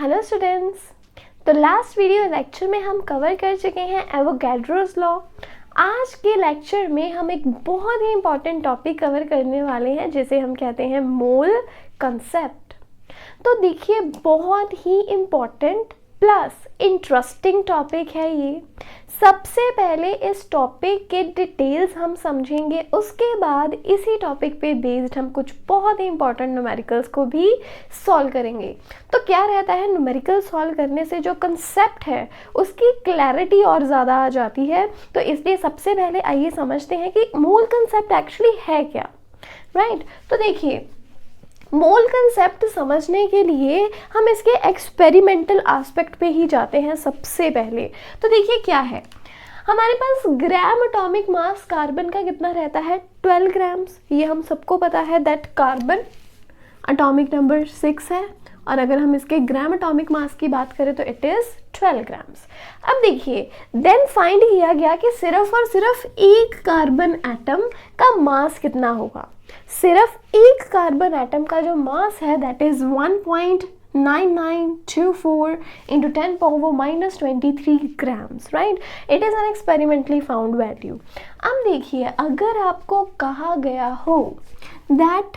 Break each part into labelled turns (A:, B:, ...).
A: Hello students. तो last video lecture में हम कवर कर चुके हैं एवोगैड्रोस लॉ। आज के लेक्चर में हम एक बहुत ही इम्पॉर्टेंट टॉपिक कवर करने वाले हैं जिसे हम कहते हैं मोल कंसेप्ट। तो देखिए, बहुत ही इम्पॉर्टेंट प्लस इंटरेस्टिंग टॉपिक है ये। सबसे पहले इस टॉपिक के डिटेल्स हम समझेंगे, उसके बाद इसी टॉपिक पे बेस्ड हम कुछ बहुत ही इंपॉर्टेंट न्यूमेरिकल्स को भी सॉल्व करेंगे। तो क्या रहता है, न्यूमेरिकल सॉल्व करने से जो कंसेप्ट है उसकी क्लैरिटी और ज़्यादा आ जाती है। तो इसलिए सबसे पहले आइए समझते हैं कि मोल कंसेप्ट एक्चुअली है क्या, राइट। तो देखिए, मोल कंसेप्ट समझने के लिए हम इसके एक्सपेरिमेंटल एस्पेक्ट पे ही जाते हैं सबसे पहले। तो देखिए क्या है, हमारे पास ग्राम एटॉमिक मास कार्बन का कितना रहता है, 12 ग्राम्स। ये हम सबको पता है दैट कार्बन एटॉमिक नंबर 6 है, और अगर हम इसके ग्राम एटॉमिक मास की बात करें तो इट इज़ 12 ग्राम्स। अब देखिए, देन फाइंड किया गया कि सिर्फ और सिर्फ एक कार्बन एटम का मास कितना होगा। सिर्फ एक कार्बन एटम का जो मास है that is 1.9924 into 10 power minus 23 grams, right? It is an experimentally found value. अब देखिए, अगर आपको कहा गया हो दैट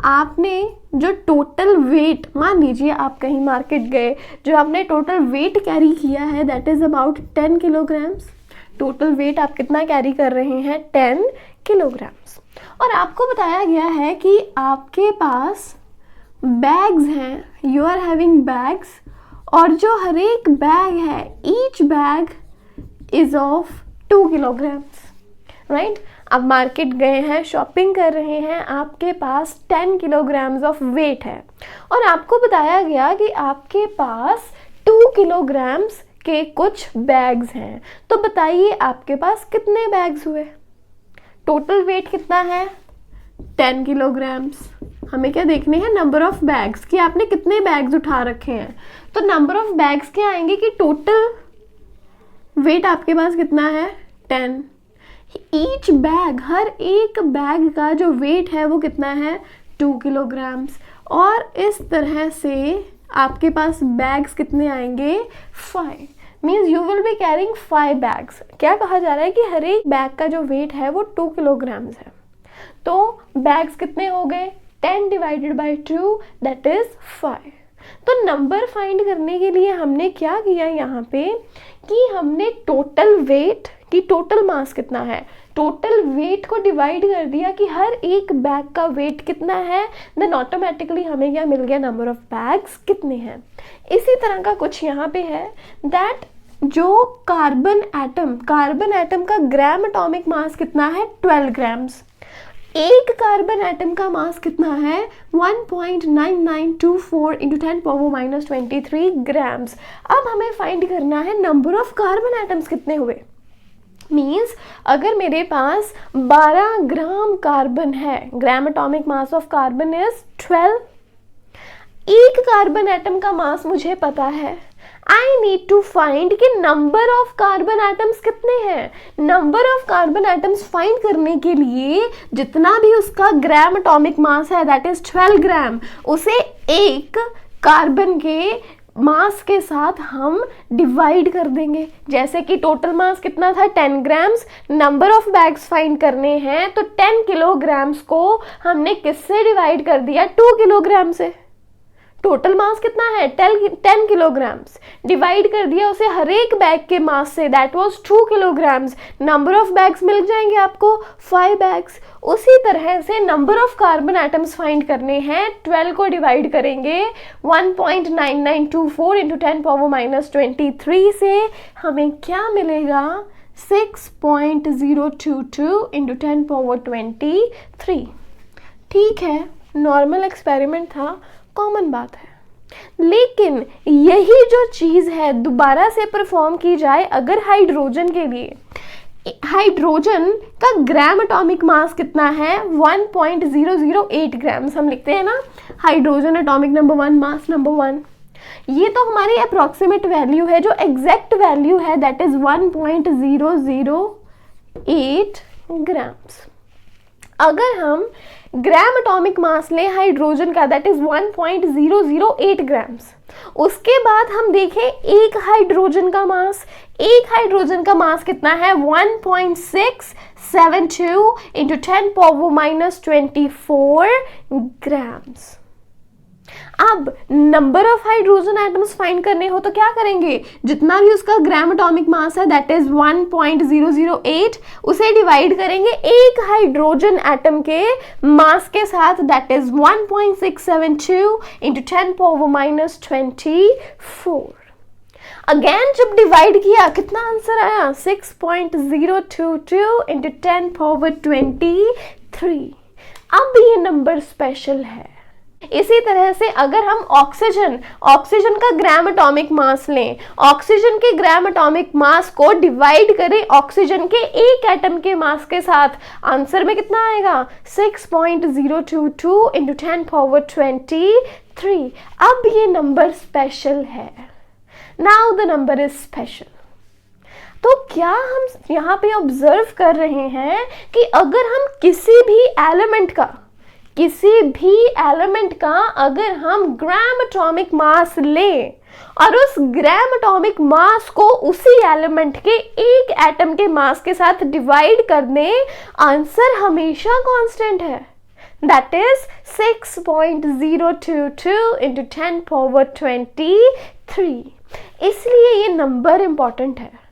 A: आपने जो टोटल वेट, मान लीजिए आप कहीं मार्केट गए, जो आपने टोटल वेट कैरी किया है that is about 10 kilograms. Total weight आप कितना कैरी कर रहे हैं, 10 किलोग्राम्स। और आपको बताया गया है कि आपके पास बैग्स हैं, यू आर हैविंग बैग्स, और जो हर एक बैग है, each bag is of 2 kilograms, right. आप मार्केट गए हैं, शॉपिंग कर रहे हैं, आपके पास 10 किलोग्राम्स ऑफ वेट है, और आपको बताया गया कि आपके पास 2 किलोग्राम्स के कुछ बैग्स हैं। तो बताइए आपके पास कितने बैग्स हुए। टोटल वेट कितना है, 10 किलोग्राम्स। हमें क्या देखने हैं, नंबर ऑफ बैग्स, कि आपने कितने बैग्स उठा रखे हैं। तो नंबर ऑफ बैग्स क्या आएंगे कि टोटल वेट आपके पास कितना है, 10। ईच बैग, हर एक बैग का जो वेट है वो कितना है, 2 किलोग्राम्स। और इस तरह से आपके पास बैग्स कितने आएंगे, 5। Means you will be carrying 5 bags. क्या कहा जा रहा है कि हर एक बैग का जो वेट है वो 2 किलोग्राम्स है। तो बैग्स कितने हो गए, 10 डिवाइडेड बाई 2 दैट इज 5। तो नंबर फाइंड करने के लिए हमने क्या किया यहाँ पे कि हमने टोटल वेट की टोटल मास कितना है, टोटल वेट को डिवाइड कर दिया कि हर एक बैग का वेट कितना है, देन ऑटोमेटिकली हमें क्या मिल गया, नंबर ऑफ बैग्स कितने हैं। इसी तरह का कुछ यहाँ पे है दैट जो कार्बन एटम का ग्राम एटॉमिक मास कितना है, 12 ग्राम्स। एक कार्बन एटम का मास कितना है, 1.9924 into 10 power minus 23 ग्राम्स। अब हमें फाइंड करना है नंबर ऑफ कार्बन एटम्स कितने हुए। मीन्स अगर मेरे पास 12 ग्राम कार्बन है, gram atomic mass of carbon is 12। एक कार्बन एटम का मास मुझे पता है, आई नीड टू फाइंड कि नंबर ऑफ कार्बन एटम्स कितने हैं। Number of carbon atoms find करने के लिए जितना भी उसका ग्राम एटॉमिक मास है दैट इज 12 ग्राम, उसे एक कार्बन के मास के साथ हम डिवाइड कर देंगे। जैसे कि टोटल मास कितना था, 10 grams. Number of bags find करने हैं तो 10 किलोग्राम्स को हमने किससे डिवाइड कर दिया, 2 किलोग्राम से। टोटल मास कितना है, 10 किलोग्राम्स, डिवाइड कर दिया उसे हर एक बैग के मास से, that was 2 kilograms. Number of bags मिल जाएंगे आपको, 5 बैग्स। उसी तरह से number of carbon atoms find करने हैं, 12 को डिवाइड करेंगे 1.9924 into 10 power minus 23 से, हमें क्या मिलेगा, 6.022 into 10 power 23। ठीक है, नॉर्मल एक्सपेरिमेंट था, कॉमन बात है। लेकिन यही जो चीज़ है दोबारा से परफॉर्म की जाए अगर हाइड्रोजन के लिए, हाइड्रोजन का ग्राम एटॉमिक मास कितना है, 1.008 ग्राम्स। हम लिखते हैं ना, hydrogen atomic number 1, mass number 1। ये तो हमारी अप्रॉक्सीमेट वैल्यू है, जो एग्जैक्ट वैल्यू है दैट इज 1.008 ग्राम्स। अगर हम ग्राम एटॉमिक मास लें हाइड्रोजन का, दैट इज 1.008 ग्राम्स, उसके बाद हम देखें एक हाइड्रोजन का मास, एक हाइड्रोजन का मास कितना है 1.672 इंटू 10⁻⁻24 ग्राम्स। अब number of hydrogen atoms find करने हो तो क्या करेंगे, जितना भी उसका ग्राम एटॉमिक मास है दैट इज 1.008, उसे डिवाइड करेंगे एक हाइड्रोजन एटम के मास के साथ, दैट इज 1.672 इंटू 10⁻⁻24। अगेन जब डिवाइड किया कितना आंसर आया 6.022 इंटू 10⁻23। अब ये नंबर स्पेशल है। इसी तरह से अगर हम ऑक्सीजन का ग्राम एटॉमिक मास लें, ऑक्सीजन के ग्राम एटॉमिक मास को डिवाइड करें ऑक्सीजन के एक एटम के मास के साथ, आंसर में कितना आएगा 6.022 इंटू 10⁻23। अब ये नंबर स्पेशल है। Now the number is special. तो क्या हम यहाँ पे ऑब्जर्व कर रहे हैं कि अगर हम किसी भी एलिमेंट का अगर हम ग्राम एटॉमिक मास लें और उस ग्राम एटॉमिक मास को उसी एलिमेंट के एक एटम के मास के साथ डिवाइड कर दें, आंसर हमेशा कांस्टेंट है, दैट इज 6.022 इंटू 10⁻23। इसलिए ये नंबर इंपॉर्टेंट है।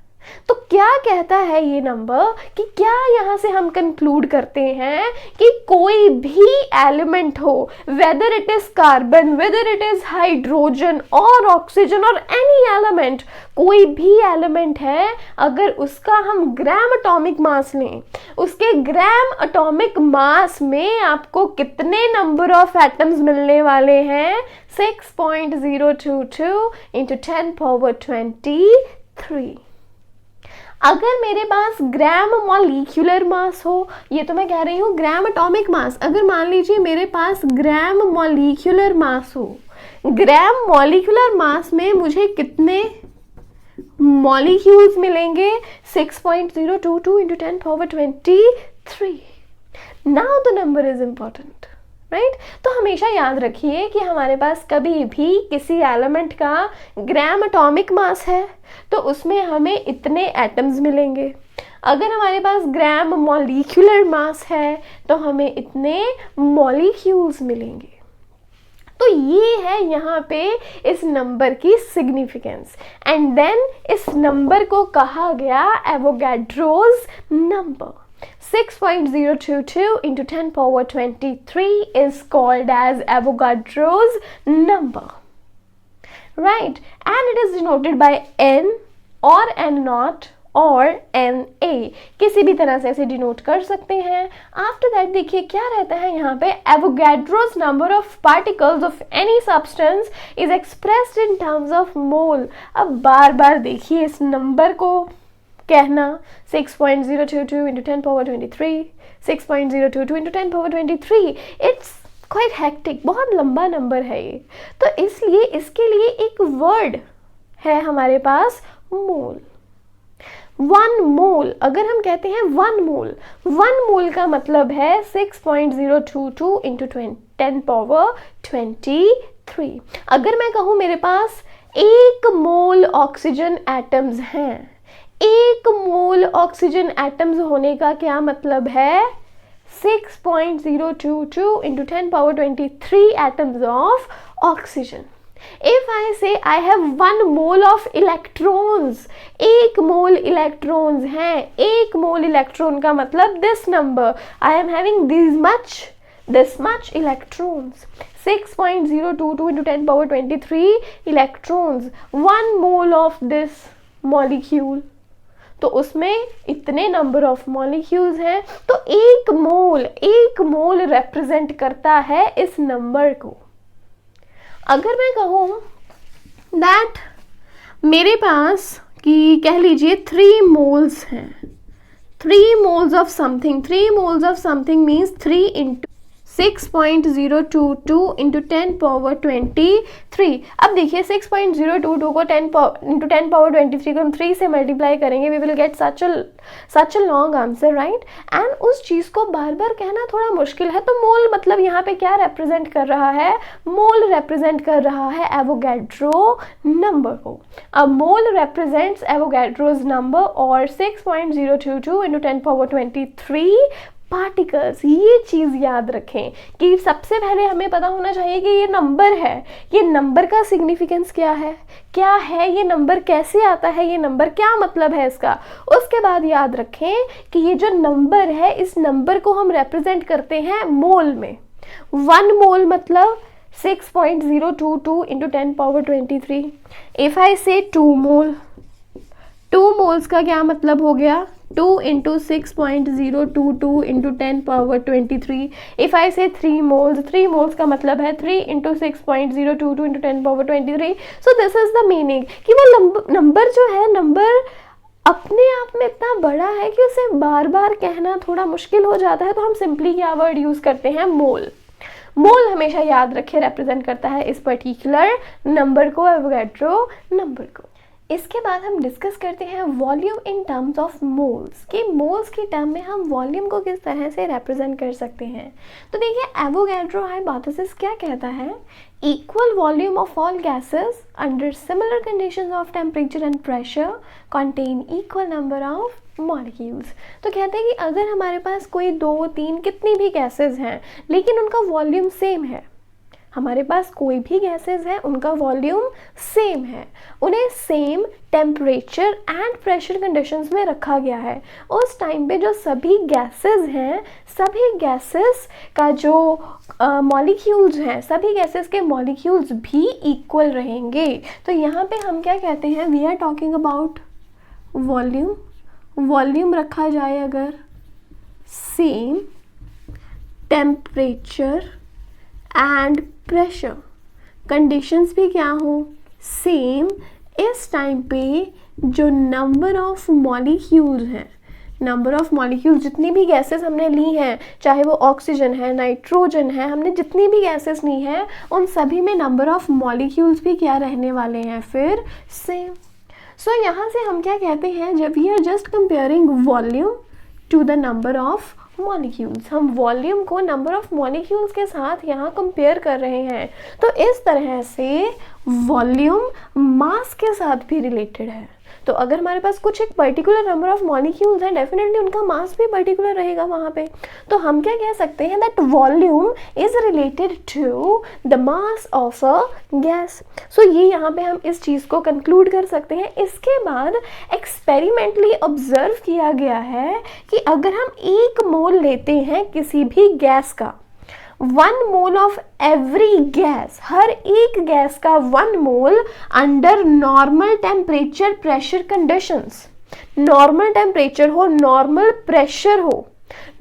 A: तो क्या कहता है ये नंबर कि क्या यहाँ से हम कंक्लूड करते हैं कि कोई भी एलिमेंट हो, whether it is carbon, whether it is hydrogen और ऑक्सीजन और एनी एलिमेंट, कोई भी एलिमेंट है अगर उसका हम ग्राम एटॉमिक मास लें, उसके ग्राम एटॉमिक मास में आपको कितने नंबर ऑफ एटम्स मिलने वाले हैं 6.022 इंटू 10⁻23। अगर मेरे पास ग्राम मॉलिक्यूलर मास हो, ये तो मैं कह रही हूँ ग्राम एटॉमिक मास, अगर मान लीजिए मेरे पास ग्राम मॉलिक्यूलर मास हो, ग्राम मॉलिक्यूलर मास में मुझे कितने मॉलिक्यूल्स मिलेंगे 6.022 into 10⁻23। Now the number is important, right? तो हमेशा याद रखिए कि हमारे पास कभी भी किसी एलिमेंट का ग्राम एटॉमिक मास है तो उसमें हमें इतने एटम्स मिलेंगे, अगर हमारे पास ग्राम मॉलिक्यूलर मास है तो हमें इतने मॉलिक्यूल्स मिलेंगे। तो ये है यहाँ पे इस नंबर की सिग्निफिकेंस, एंड देन इस नंबर को कहा गया Avogadro's number. 6.022 into 10⁻23 is called as Avogadro's number, right? And it is denoted by N or N0 और Na, किसी भी तरह से इसे डिनोट कर सकते हैं। आफ्टर दैट देखिए क्या रहता है यहाँ पे, Avogadro's number of particles of any substance is expressed in terms of mole. अब बार बार देखिए इस नंबर को कहना 6.022 into 10⁻23, 6.022 into 10⁻23, it's quite hectic, बहुत लंबा नंबर है ये, तो इसलिए इसके लिए एक वर्ड है हमारे पास मोल। 1 मोल, अगर हम कहते हैं 1 मोल का मतलब है 6.022 इंटू 10⁻23। अगर मैं कहूँ मेरे पास 1 मोल ऑक्सीजन एटम्स हैं, 1 मोल ऑक्सीजन एटम्स होने का क्या मतलब है 6.022 into 10⁻23 atoms of oxygen. If I say I have 1 mole of electrons, 1 mole electrons हैं, 1 मोल इलेक्ट्रॉन का मतलब this number, I am having this much electrons, 6.022 into 10⁻23 electrons, 1 mole of this molecule, तो उसमें इतने नंबर ऑफ मॉलिक्यूल्स हैं, तो 1 मोल represent करता है इस नंबर को। अगर मैं कहूँ दैट मेरे पास कि कह लीजिए 3 मोल्स हैं, 3 moles of something, 3 moles of something means 3 into 6.022 into 10 power 23। अब देखिए 6.022 को 10 इंटू 10 पावर 23 को हम 3 से मल्टीप्लाई करेंगे, we will get such a long answer, right. And उस चीज़ को बार बार कहना थोड़ा मुश्किल है, तो मोल मतलब यहाँ पे क्या रिप्रेजेंट कर रहा है, मोल रिप्रेजेंट कर रहा है एवोगैड्रो नंबर को। अब मोल रिप्रेजेंट्स एवोगैड्रोज नंबर और 6.022 इंटू 10 पावर 23 पार्टिकल्स। ये चीज़ याद रखें कि सबसे पहले हमें पता होना चाहिए कि ये नंबर है, ये नंबर का सिग्निफिकेंस क्या है, ये नंबर कैसे आता है, ये नंबर क्या मतलब है इसका। उसके बाद याद रखें कि ये जो नंबर है, इस नंबर को हम रिप्रेजेंट करते हैं मोल में। 1 मोल मतलब 6.022 इंटू 10 पावर 23। इफ आई से 2 मोल, 2 मोल्स का क्या मतलब हो गया, 2 into 6.022 into 10 power 23। If I से 3 मोल्स, 3 मोल्स का मतलब है 3 into 6.022 into 10 power 23। So this is the meaning कि वो नंबर जो है, नंबर अपने आप में इतना बड़ा है कि उसे बार बार कहना थोड़ा मुश्किल हो जाता है, तो हम सिंपली क्या वर्ड यूज करते हैं, मोल। मोल हमेशा याद रखे रिप्रेजेंट करता है इस पर्टिकुलर नंबर को, एवोगैड्रो नंबर को। इसके बाद हम डिस्कस करते हैं volume in terms of moles, कि मोल्स की टर्म में हम वॉल्यूम को किस तरह से रिप्रेजेंट कर सकते हैं। तो देखिए एवोगैड्रो हाइपोथेसिस क्या कहता है, equal volume of all gases under similar conditions of temperature and pressure contain equal number of molecules. तो कहते हैं कि अगर हमारे पास कोई 2, 3 कितनी भी गैसेस हैं लेकिन उनका वॉल्यूम सेम है, हमारे पास कोई भी गैसेस हैं उनका वॉल्यूम सेम है, उन्हें same temperature and pressure conditions में रखा गया है, उस टाइम पे जो सभी गैसेस हैं, सभी गैसेस का जो मॉलिक्यूल्स हैं, सभी गैसेस के मॉलिक्यूल्स भी इक्वल रहेंगे। तो यहाँ पे हम क्या कहते हैं, we are talking about volume. Volume रखा जाए अगर same temperature and pressure, conditions भी क्या हो, सेम, इस टाइम पे जो नंबर ऑफ मॉलिक्यूल्स हैं, नंबर ऑफ मॉलिक्यूल्स जितनी भी गैसेस हमने ली हैं, चाहे वो ऑक्सीजन है, नाइट्रोजन है, हमने जितनी भी गैसेस ली हैं उन सभी में नंबर ऑफ मॉलिक्यूल्स भी क्या रहने वाले हैं, फिर सेम। सो यहाँ से हम क्या कहते हैं, जब we are just comparing volume to the number of molecules, हम वॉल्यूम को नंबर ऑफ मॉलिक्यूल्स के साथ यहाँ कंपेयर कर रहे हैं, तो इस तरह से वॉल्यूम मास के साथ भी रिलेटेड है। तो अगर हमारे पास कुछ एक पर्टिकुलर नंबर ऑफ मॉलिक्यूल्स हैं, डेफिनेटली उनका मास भी पर्टिकुलर रहेगा वहाँ पे। तो हम क्या कह सकते हैं, that volume is related to the mass of a gas. So ये यहाँ पे हम इस चीज़ को कंक्लूड कर सकते हैं। इसके बाद एक्सपेरिमेंटली ऑब्जर्व किया गया है कि अगर हम 1 मोल लेते हैं किसी भी गैस का, 1 मोल ऑफ एवरी गैस, हर एक गैस का 1 mole under normal temperature pressure conditions, normal temperature हो, नॉर्मल प्रेशर हो,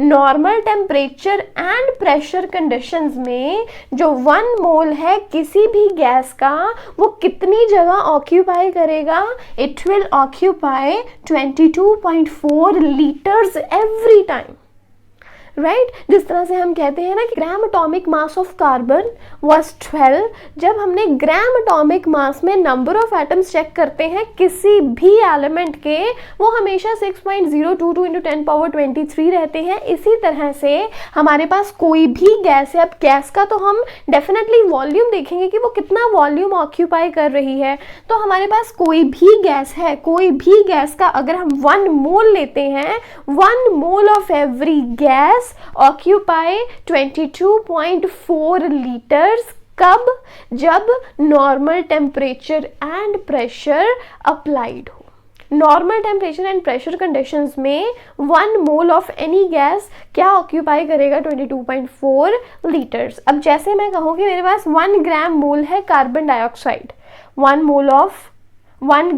A: normal temperature and pressure conditions में जो 1 मोल है किसी भी गैस का, वो कितनी जगह ऑक्यूपाई करेगा, it will occupy 22.4 litres every time, right. जिस तरह से हम कहते हैं ना कि gram atomic mass of carbon was 12, जब हमने ग्राम एटॉमिक मास में नंबर ऑफ एटम्स चेक करते हैं किसी भी एलिमेंट के, वो हमेशा 6.022 इंटू 10 पावर 23 रहते हैं। इसी तरह से हमारे पास कोई भी गैस है, अब गैस का तो हम डेफिनेटली वॉल्यूम देखेंगे कि वो कितना वॉल्यूम ऑक्यूपाई कर रही है। तो हमारे पास कोई भी गैस है, कोई भी गैस का अगर हम 1 मोल लेते हैं, 1 mole of every gas occupy 22.4 litres. कब? जब normal temperature and pressure applied हो। Normal temperature and pressure conditions में 1 मोल ऑफ एनी गैस क्या ऑक्यूपाई करेगा, 22.4 लीटर्स। अब जैसे मैं कहूँ कि मेरे पास 1 ग्राम मोल है carbon dioxide, 1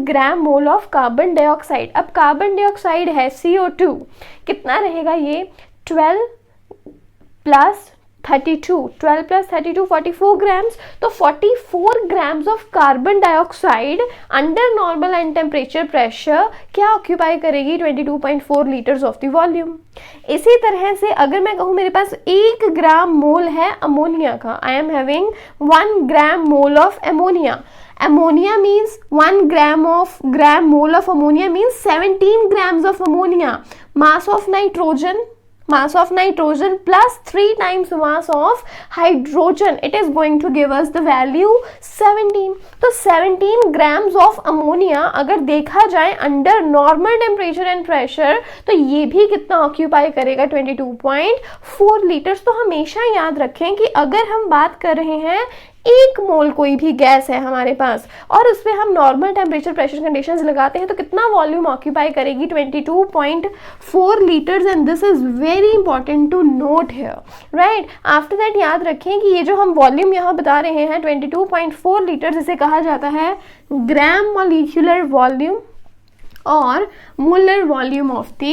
A: gram mole of carbon dioxide. अब कार्बन डाइऑक्साइड है CO2, कितना रहेगा ये, 12 प्लस 32, 12 प्लस 32 44 ग्राम्स। तो 44 grams of carbon dioxide under normal and temperature pressure क्या ऑक्यूपाई करेगी? 22.4 लीटर्स ऑफ द वॉल्यूम। इसी तरह से अगर मैं कहूँ मेरे पास 1 ग्राम मोल है अमोनिया का, I am having 1 gram mole of ammonia. Ammonia means 1 gram mole of ammonia means 17 grams of ammonia. Mass of nitrogen plus 3 times mass of hydrogen, it is going to give us the value 17. तो 17 grams of ammonia अगर देखा जाए under normal temperature and pressure तो ये भी कितना occupy करेगा? 22.4 litres. तो हमेशा याद रखें कि अगर हम बात कर रहे हैं 1 मोल कोई भी गैस है हमारे पास और उस पर हम नॉर्मल टेम्परेचर प्रेशर कंडीशंस लगाते हैं तो कितना वॉल्यूम ऑक्यूपाई करेगी? 22.4 litres. And this is very important to note here, right. After that याद रखें कि ये जो हम वॉल्यूम यहाँ बता रहे हैं 22.4 लीटर्स, इसे कहा जाता है ग्राम मॉलिक्यूलर वॉल्यूम और molar volume of the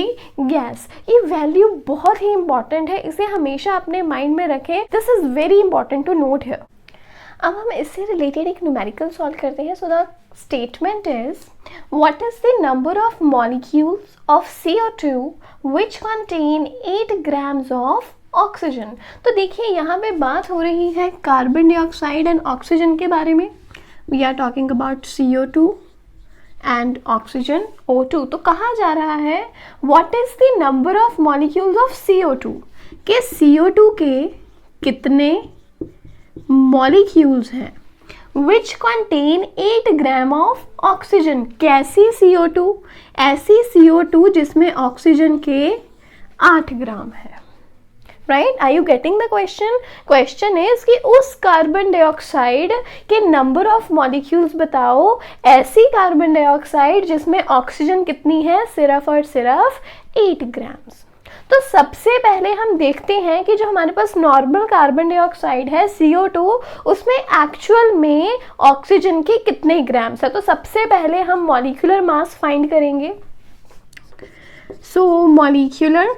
A: gas. ये वैल्यू बहुत ही इंपॉर्टेंट है, इसे हमेशा अपने माइंड में रखें। This is very important to note here. अब हम इससे रिलेटेड एक न्यूमेरिकल सॉल्व करते हैं। So the statement is what is the number of molecules of CO2 which contain 8 grams of oxygen. तो देखिए यहाँ पे बात हो रही है कार्बन डाइऑक्साइड एंड ऑक्सीजन के बारे में। We are talking about CO2 and oxygen O2। तो कहा जा रहा है what is the number of molecules of CO2 के CO2 के कितने मॉलिक्यूल्स हैं which contain 8 gram of oxygen. कैसी CO2? ऐसी CO2 जिसमें ऑक्सीजन के 8 ग्राम है, right. Are you getting the question? Question is कि उस कार्बन डाइऑक्साइड के नंबर ऑफ मॉलिक्यूल्स बताओ, ऐसी कार्बन डाइऑक्साइड जिसमें ऑक्सीजन कितनी है? सिर्फ और सिर्फ 8 ग्राम्स। तो सबसे पहले हम देखते हैं कि जो हमारे पास नॉर्मल कार्बन डाइऑक्साइड है CO2, उसमें एक्चुअल में ऑक्सीजन के कितने ग्राम्स है। तो सबसे पहले हम मॉलिक्यूलर मास फाइंड करेंगे। So molecular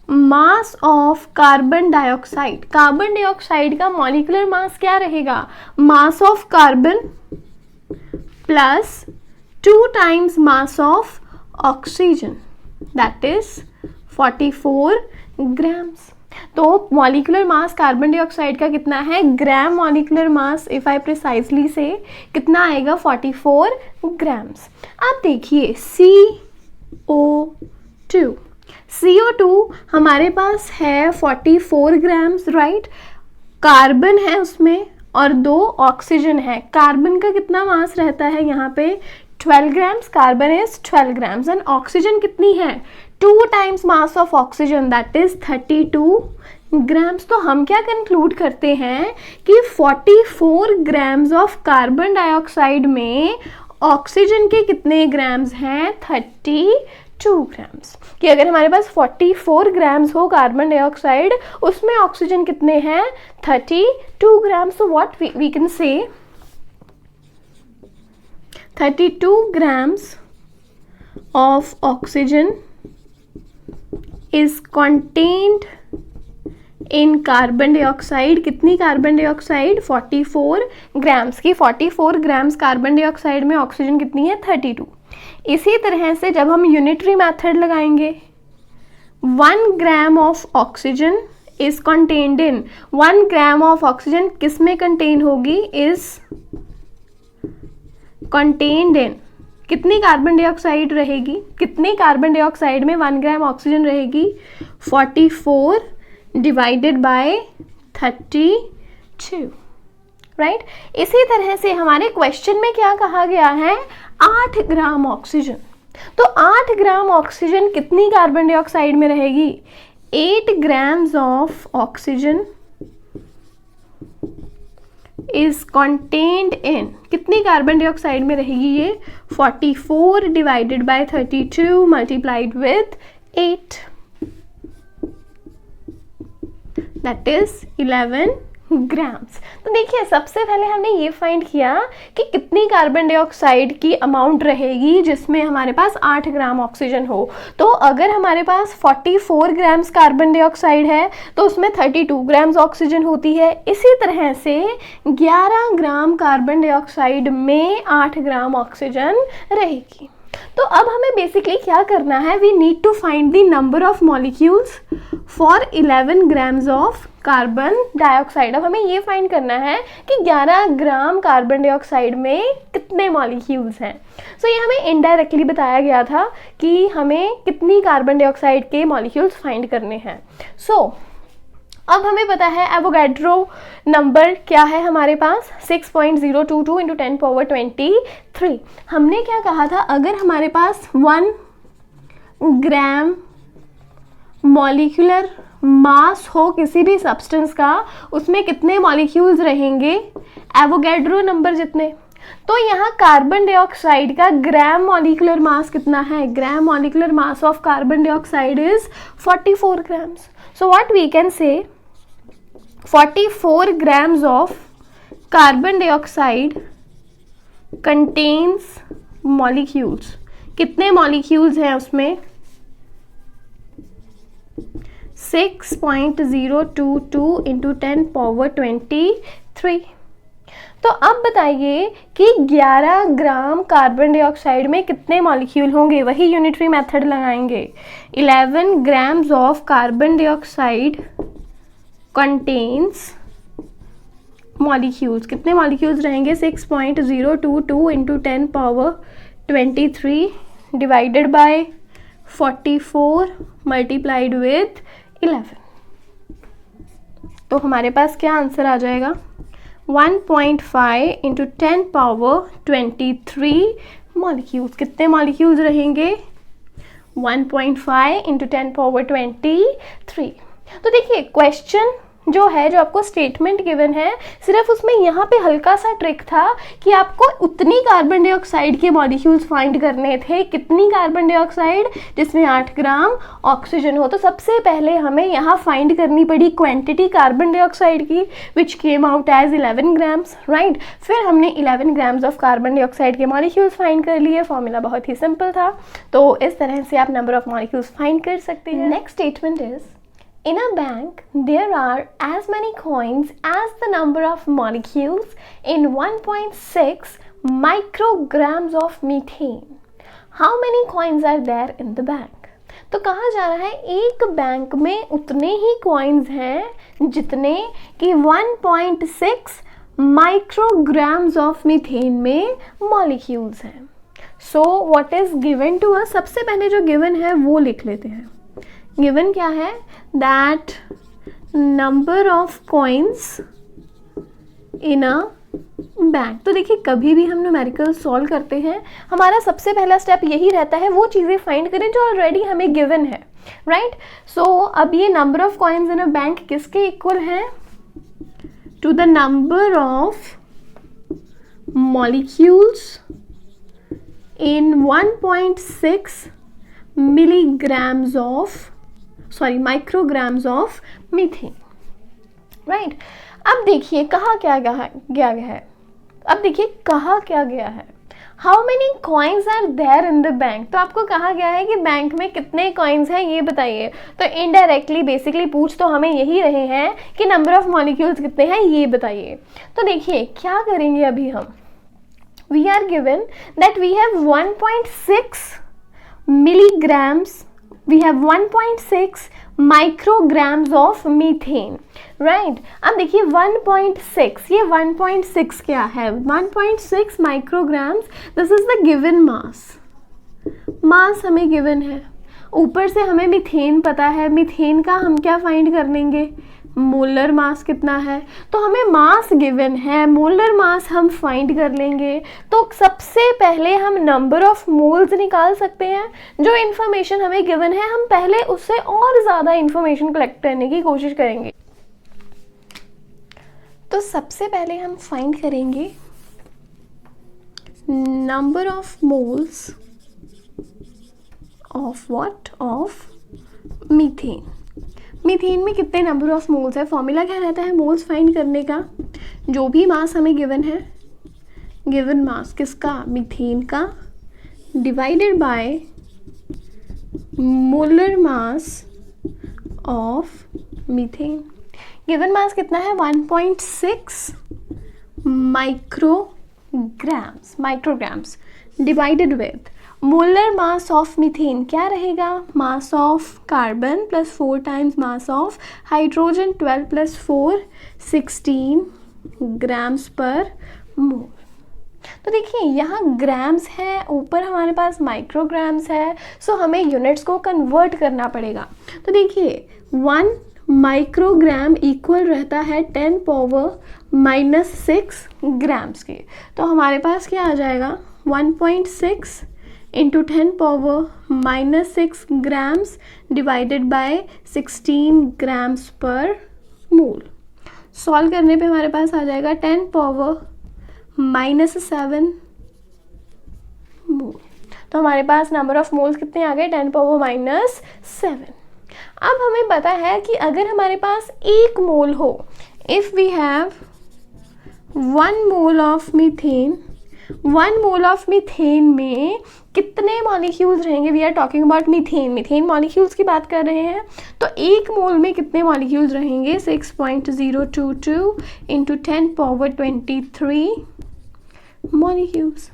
A: mass of carbon dioxide, carbon dioxide का मॉलिक्यूलर मास क्या रहेगा? Mass of carbon plus 2 times mass of oxygen, that is 44 grams. तो मॉलिक्यूलर मास कार्बन डाइऑक्साइड का कितना है? Gram molecular mass if I precisely से कितना आएगा? 44 ग्राम्स। अब देखिए CO2 हमारे पास है 44 ग्राम्स, राइट। कार्बन है उसमें और 2 ऑक्सीजन है। कार्बन का कितना मास रहता है यहाँ पे? 12 grams. Carbon is 12 grams and oxygen कितनी है? 2 times mass of oxygen, that is 32 grams. तो हम क्या कंक्लूड करते हैं कि 44 ग्राम्स ऑफ कार्बन डाइऑक्साइड में ऑक्सीजन के कितने ग्राम्स हैं? 32 ग्राम्स। कि अगर हमारे पास 44 ग्राम्स हो कार्बन डाइऑक्साइड, उसमें ऑक्सीजन कितने हैं? 32 ग्राम्स। तो व्हाट वी कैन से 32 grams of oxygen is contained in carbon dioxide। कितनी कार्बन डाइऑक्साइड? 44 ग्राम्स की। 44 ग्राम्स कार्बन डाइऑक्साइड में ऑक्सीजन कितनी है? 32। इसी तरह से जब हम यूनिटरी मेथड लगाएंगे, 1 ग्राम of oxygen is contained in, 1 gram of oxygen किस में कंटेन होगी? इज कंटेन्ड इन, कितनी कार्बन डाइऑक्साइड रहेगी? कितनी कार्बन डाइऑक्साइड में 1 ग्राम ऑक्सीजन रहेगी? 44 डिवाइडेड बाय 32, राइट। इसी तरह से हमारे क्वेश्चन में क्या कहा गया है? 8 ग्राम ऑक्सीजन। तो 8 ग्राम ऑक्सीजन कितनी कार्बन डाइऑक्साइड में रहेगी? 8 grams of oxygen is contained in, कितनी कार्बन डाइऑक्साइड में रहेगी ये? 44 divided by 32 multiplied with 8, that is 11 grams. तो देखिए सबसे पहले हमने ये फाइंड किया कि कितनी कार्बन डाइऑक्साइड की अमाउंट रहेगी जिसमें हमारे पास 8 ग्राम ऑक्सीजन हो। तो अगर हमारे पास 44 ग्राम्स कार्बन डाइऑक्साइड है तो उसमें 32 ग्राम्स ऑक्सीजन होती है। इसी तरह से 11 ग्राम कार्बन डाइऑक्साइड में 8 ग्राम ऑक्सीजन रहेगी। तो अब हमें बेसिकली क्या करना है, we need to find the number of molecules for 11 grams of carbon dioxide. अब हमें ये फाइंड करना है कि 11 ग्राम कार्बन डाइऑक्साइड में कितने मॉलिक्यूल्स हैं। सो ये हमें इनडायरेक्टली बताया गया था कि हमें कितनी कार्बन डाइऑक्साइड के मॉलिक्यूल्स फाइंड करने हैं। अब हमें पता है एवोगैड्रो नंबर क्या है हमारे पास 6.022 × 10⁻23। हमने क्या कहा था, अगर हमारे पास 1 ग्राम मॉलिक्यूलर मास हो किसी भी सब्सटेंस का, उसमें कितने मॉलिक्यूल्स रहेंगे, एवोगैड्रो नंबर जितने। तो यहाँ कार्बन डाइऑक्साइड का ग्राम मॉलिक्यूलर मास कितना है, gram molecular mass of carbon dioxide is 44 grams. So what we can say 44 grams of carbon dioxide contains molecules। कितने molecules हैं उसमें, 6.022 × 10⁻23। तो अब बताइए कि 11 ग्राम कार्बन डाइऑक्साइड में कितने मॉलिक्यूल होंगे, वही यूनिटरी मेथड लगाएंगे। 11 grams of carbon dioxide contains molecules, कितने मॉलिक्यूल्स रहेंगे, 6.022 × 10⁻23 डिवाइडेड बाय 44 मल्टीप्लाइड विथ 11। तो हमारे पास क्या आंसर आ जाएगा, 1.5 × 10⁻23 मॉलिक्यूल्स। कितने मॉलिक्यूल्स रहेंगे, 1.5 × 10⁻23। तो देखिए क्वेश्चन जो है, जो आपको स्टेटमेंट गिवन है, सिर्फ उसमें यहाँ पे हल्का सा ट्रिक था कि आपको उतनी कार्बन डाइऑक्साइड के मॉलिक्यूल्स फाइंड करने थे, कितनी कार्बन डाइऑक्साइड, जिसमें 8 ग्राम ऑक्सीजन हो। तो सबसे पहले हमें यहाँ फाइंड करनी पड़ी क्वांटिटी कार्बन डाइऑक्साइड की, which came out as 11 grams, right. फिर हमने 11 ग्राम्स ऑफ कार्बन डाइऑक्साइड के मॉलिक्यूल्स फाइंड कर लिए। फॉर्मूला बहुत ही सिंपल था। तो इस तरह से आप नंबर ऑफ मॉलिक्यूल्स फाइंड कर सकते हैं। Next statement is, in a bank, there are as many coins as the number of molecules in 1.6 micrograms of methane. How many coins are there in the bank? तो कहा जा रहा है एक bank में उतने ही coins हैं जितने कि 1.6 micrograms of methane में molecules हैं। So what is given to us? सबसे पहले जो given है वो लिख लेते हैं। गिवन क्या है, that number of coins in a bank. तो देखिए कभी भी हम न्यूमेरिकल सॉल्व करते हैं, हमारा सबसे पहला स्टेप यही रहता है वो चीज़ें फाइंड करें जो ऑलरेडी हमें गिवन है, राइट। सो अब ये number of coins in a bank किसके इक्वल है, to the number of molecules in 1.6 milligrams of micrograms of methane, right. अब देखिए कहा क्या गया है, अब देखिए कहा क्या गया है, how many coins are there in the bank. तो आपको कहा गया है कि बैंक में कितने कॉइन्स हैं ये बताइए। तो इनडायरेक्टली बेसिकली पूछ तो हमें यही रहे हैं कि नंबर ऑफ मॉलिक्यूल्स कितने हैं ये बताइए। तो देखिए क्या करेंगे अभी हम, we are given that we have 1.6 milligrams, we have 1.6 micrograms of methane, right। अब देखिए 1.6, ये 1.6 क्या है, 1.6 micrograms, this is the given mass। मास हमें गिवन है, ऊपर से हमें मीथेन पता है, मीथेन का हम क्या फाइंड कर लेंगे, मोलर मास कितना है। तो हमें मास गिवन है, मोलर मास हम फाइंड कर लेंगे। तो सबसे पहले हम नंबर ऑफ मोल्स निकाल सकते हैं। जो इन्फॉर्मेशन हमें गिवन है हम पहले उससे और ज़्यादा इन्फॉर्मेशन कलेक्ट करने की कोशिश करेंगे। तो सबसे पहले हम फाइंड करेंगे number of moles of what, of methane. Methane में कितने नंबर ऑफ मोल्स है, फॉर्मूला क्या रहता है मोल्स फाइंड करने का, जो भी मास हमें गिवन है, गिवन मास किसका, मीथेन का, divided by molar mass of methane. Given mass कितना है 1.6 micrograms divided with molar mass of methane क्या रहेगा, mass of carbon plus 4 times mass of hydrogen 12 plus 4 16 grams पर मोल। तो देखिए यहाँ ग्राम्स है, ऊपर हमारे पास माइक्रोग्राम्स है, सो हमें यूनिट्स को कन्वर्ट करना पड़ेगा। तो देखिए 1 माइक्रोग्राम इक्वल रहता है 10 पावर माइनस 6 ग्राम्स के। तो हमारे पास क्या आ जाएगा 1.6 into 10 power minus 6 grams divided by 16 grams पर मोल। सॉल्व करने पे हमारे पास आ जाएगा 10 पावर माइनस 7 मोल। तो हमारे पास नंबर ऑफ मोल्स कितने आ गए 10 पावर माइनस 7। अब हमें पता है कि अगर हमारे पास 1 मोल हो, if we have 1 mole of methane, 1 mole of methane में कितने मॉलिक्यूल्स रहेंगे, we are talking about methane molecules की बात कर रहे हैं। तो 1 मोल में कितने मॉलिक्यूल्स रहेंगे 6.022 इंटू 10 पावर 23 मॉलिक्यूल्स।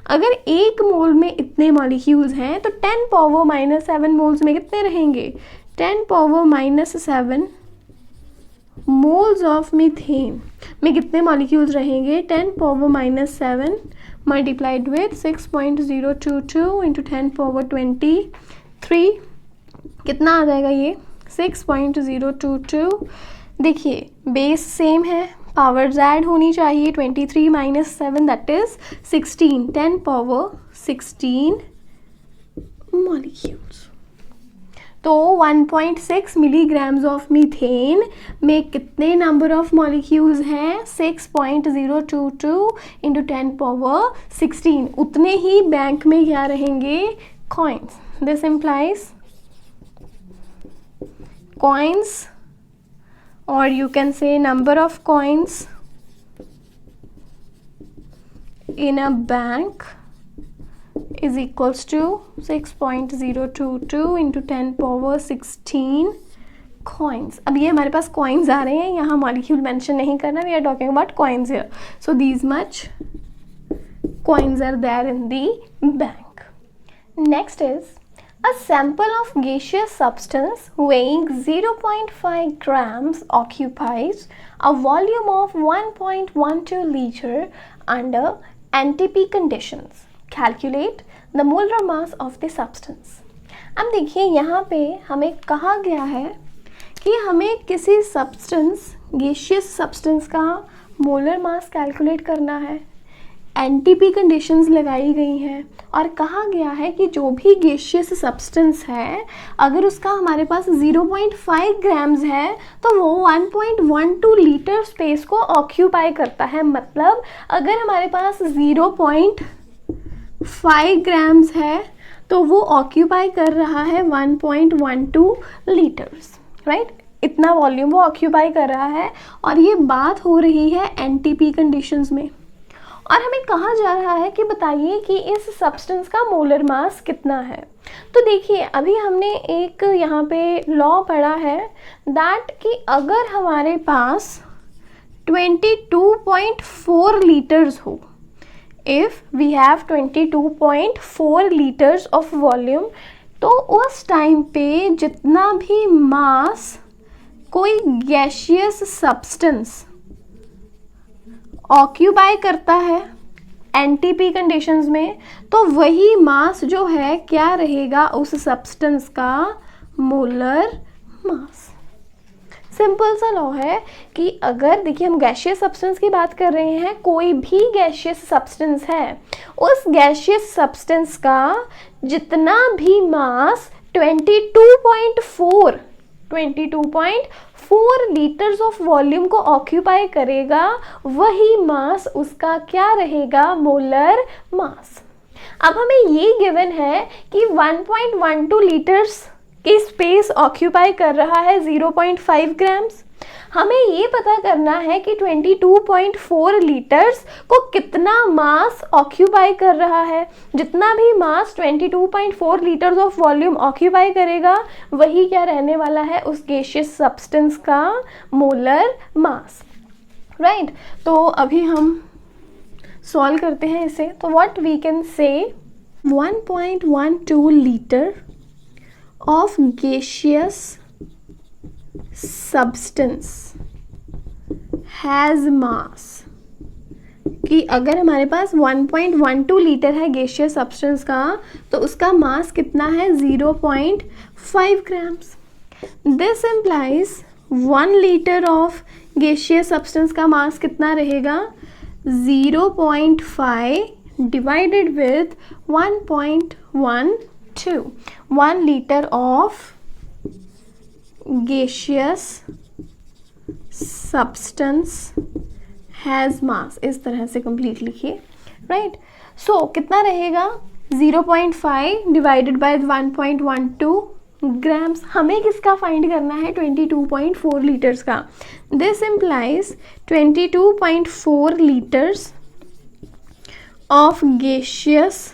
A: अगर 1 मोल में इतने मॉलिक्यूल्स हैं तो 10 पावर माइनस 7 मोल्स में कितने रहेंगे 10 power minus 7 moles of methane में कितने मॉलिक्यूल्स रहेंगे 10 power minus 7 multiplied with 6.022 into 10 power 23 कितना आ जाएगा ये 6.022। देखिए बेस सेम है, पावर्स ऐड होनी चाहिए 23 minus 7 that is 16 10 power 16 molecules. तो 1.6 मिलीग्राम्स ऑफ मीथेन में कितने नंबर ऑफ मॉलिक्यूल्स हैं 6.022 इंटू 10 पावर 16। उतने ही बैंक में क्या रहेंगे coins. This implies coins or you can say number of coins in a bank is equals to 6.022 into 10 power 16 coins। अब ये हमारे पास coins आ रहे हैं, यहाँ molecule mention नहीं करना, we are talking about coins here, so these much coins are there in the bank। Next is a sample of gaseous substance weighing 0.5 grams occupies a volume of 1.12 liter under NTP conditions. Calculate the molar mass of the substance। अब देखिए यहाँ पे हमें कहा गया है कि हमें किसी सब्सटेंस गैसियस सब्सटेंस का मोलर मास कैलकुलेट करना है। एनटीपी कंडीशंस लगाई गई हैं और कहा गया है कि जो भी गैसियस सब्सटेंस है अगर उसका हमारे पास 0.5 ग्राम्स है तो वो 1.12 लीटर स्पेस को ऑक्यूपाई करता है। मतलब अगर हमारे पास 0.5 ग्राम्स है तो वो ऑक्यूपाई कर रहा है 1.12 लीटर्स, राइट। इतना वॉल्यूम वो ऑक्यूपाई कर रहा है और ये बात हो रही है एनटीपी कंडीशंस में। और हमें कहा जा रहा है कि बताइए कि इस सब्सटेंस का मोलर मास कितना है। तो देखिए अभी हमने एक यहाँ पे लॉ पढ़ा है दैट कि अगर हमारे पास 22.4 लीटर्स हो, if we have 22.4 litres of volume, तो उस टाइम पे जितना भी मास कोई गैसियस सब्सटेंस ऑक्यूपाई करता है एनटीपी कंडीशंस में, तो वही मास जो है क्या रहेगा उस सब्सटेंस का मोलर मास। सिंपल सा लॉ है कि अगर देखिए हम गैसियस सब्सटेंस की बात कर रहे हैं, कोई भी गैसियस सब्सटेंस है, उस गैसियस सब्सटेंस का जितना भी मास 22.4 लीटर्स ऑफ वॉल्यूम को ऑक्यूपाई करेगा, वही मास उसका क्या रहेगा मोलर मास। अब हमें ये गिवन है कि 1.12 लीटर्स कि स्पेस ऑक्यूपाई कर रहा है 0.5 ग्राम्स। हमें ये पता करना है कि 22.4 लीटर्स को कितना मास ऑक्यूपाई कर रहा है। जितना भी मास 22.4 लीटर्स ऑफ वॉल्यूम ऑक्यूपाई करेगा वही क्या रहने वाला है, उस गैसियस सब्सटेंस का मोलर मास, राइट। तो अभी हम सॉल्व करते हैं इसे। तो what we can say 1.12 litre of gaseous substance has mass, कि अगर हमारे पास 1.12 लीटर है गैसियस सब्सटेंस का तो उसका मास कितना है 0.5 grams. This implies 1 litre of gaseous substance का मास कितना रहेगा 0.5 divided with 1.12। 1 litre of gaseous substance has mass, इस तरह से कंप्लीट लिखिए, राइट। सो कितना रहेगा 0.5 डिवाइडेड बाय 1.12 ग्राम्स। हमें किसका फाइंड करना है 22.4 लीटर्स का। This implies 22.4 litres of gaseous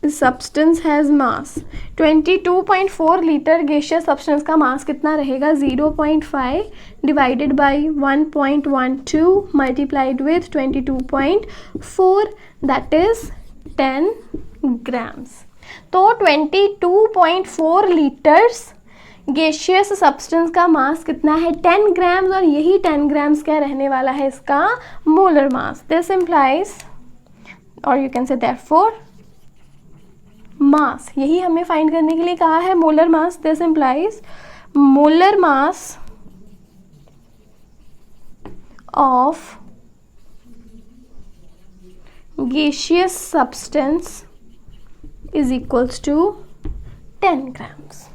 A: substance has mass. 22.4 litre gaseous substance का मास कितना रहेगा 0.5 divided by 1.12 multiplied with 22.4, that is 10 grams. तो 22.4 लीटर्स गैसियस सब्सटेंस का मास कितना है 10 ग्राम्स, और यही 10 ग्राम्स क्या रहने वाला है इसका मोलर मास। दिस इम्प्लाइज, और यू कैन से देयरफॉर मास, यही हमें फाइंड करने के लिए कहा है molar mass. This implies molar mass of gaseous substance is equals to 10 grams.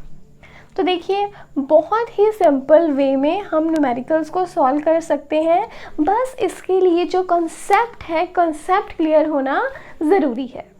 A: तो देखिए बहुत ही सिंपल वे में हम न्यूमेरिकल्स को सॉल्व कर सकते हैं। बस इसके लिए जो कॉन्सेप्ट है, कॉन्सेप्ट क्लियर होना ज़रूरी है।